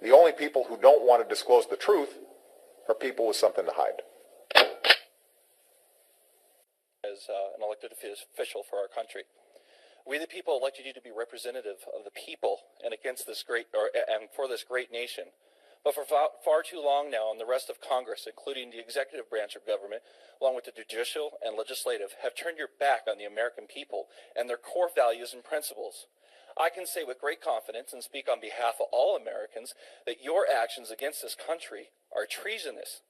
The only people who don't want to disclose the truth are people with something to hide. As an elected official for our country, we the people elected you to be representative of the people and against this and for this great nation. But for far too long now, and the rest of Congress, including the executive branch of government, along with the judicial and legislative, have turned your back on the American people and their core values and principles. I can say with great confidence and speak on behalf of all Americans that your actions against this country are treasonous.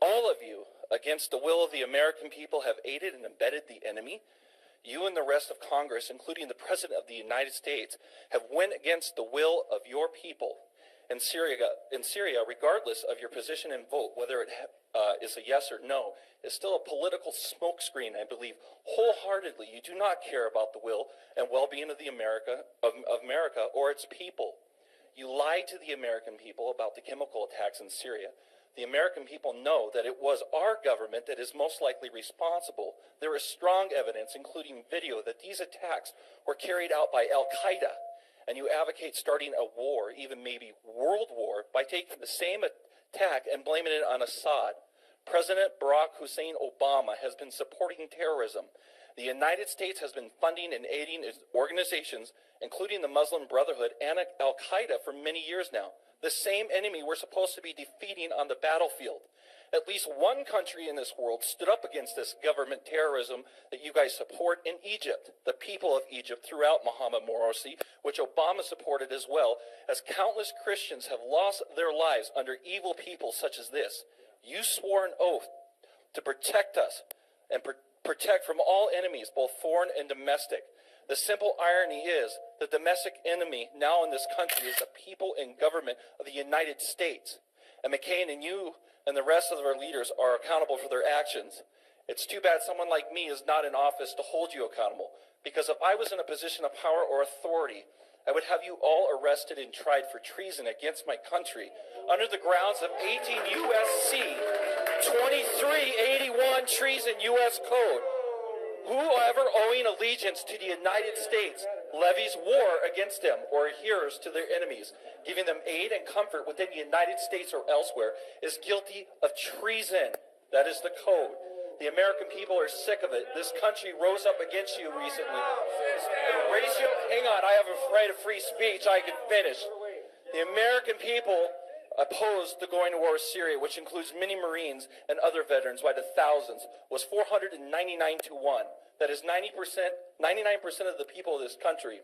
All of you, against the will of the American people, have aided and abetted the enemy. You and the rest of Congress, including the President of the United States, have went against the will of your people. In Syria, regardless of your position and vote, whether it is a yes or no, is still a political smokescreen. I believe wholeheartedly you do not care about the will and well-being of America or its people. You lied to the American people about the chemical attacks in Syria. The American people know that it was our government that is most likely responsible. There is strong evidence, including video, that these attacks were carried out by Al-Qaeda. And you advocate starting a war, even maybe world war, by taking the same attack and blaming it on Assad. President Barack Hussein Obama has been supporting terrorism. The United States has been funding and aiding organizations, including the Muslim Brotherhood and Al-Qaeda, for many years now. The same enemy we're supposed to be defeating on the battlefield. At least one country in this world stood up against this government terrorism that you guys support in Egypt, the people of Egypt throughout Mohammed Morsi, which Obama supported as well, as countless Christians have lost their lives under evil people such as this. You swore an oath to protect us and protect from all enemies, both foreign and domestic. The simple irony is the domestic enemy now in this country is the people and government of the United States. And McCain and you and the rest of our leaders are accountable for their actions. It's too bad someone like me is not in office to hold you accountable, because if I was in a position of power or authority, I would have you all arrested and tried for treason against my country under the grounds of 18 U.S.C. 2381 Treason U.S. Code. Whoever owing allegiance to the United States levies war against them or adheres to their enemies, giving them aid and comfort within the United States or elsewhere, is guilty of treason. That is the code. The American people are sick of it. This country rose up against you recently. Hang on, I have a right of free speech. I can finish. The American people opposed the going to war with Syria, which includes many Marines and other veterans by the thousands, was 499 to 1. That is 99% of the people of this country.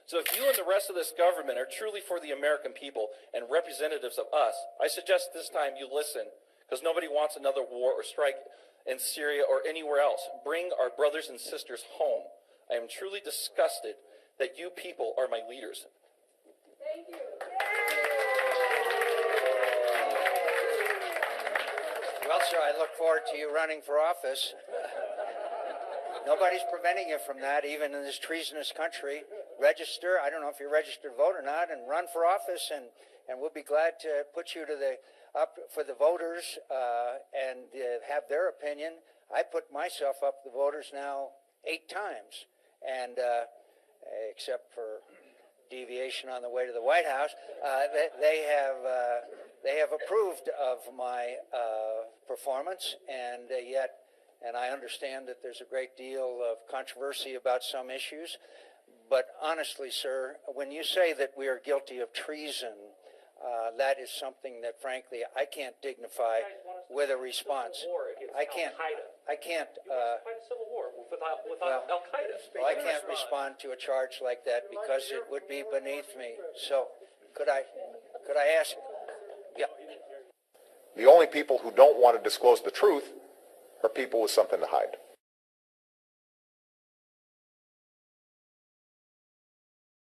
So if you and the rest of this government are truly for the American people and representatives of us, I suggest this time you listen, because nobody wants another war or strike in Syria or anywhere else. Bring our brothers and sisters home. I am truly disgusted that you people are my leaders. Thank you. Well, sir, I look forward to you running for office. Nobody's preventing you from that, even in this treasonous country. Register, I don't know if you're a registered voter or not, and run for office, and we'll be glad to put you to up for the voters and have their opinion. I put myself up to the voters now 8 times, and except for deviation on the way to the White House, they have approved of my performance, and I understand that there's a great deal of controversy about some issues. But honestly, sir, when you say that we are guilty of treason, that is something that, frankly, I can't dignify with a response. I can't. Fight a civil war without Al-Qaeda. Well, I can't respond to a charge like that because it would be beneath me. So, could I ask? Yeah. The only people who don't want to disclose the truth are people with something to hide.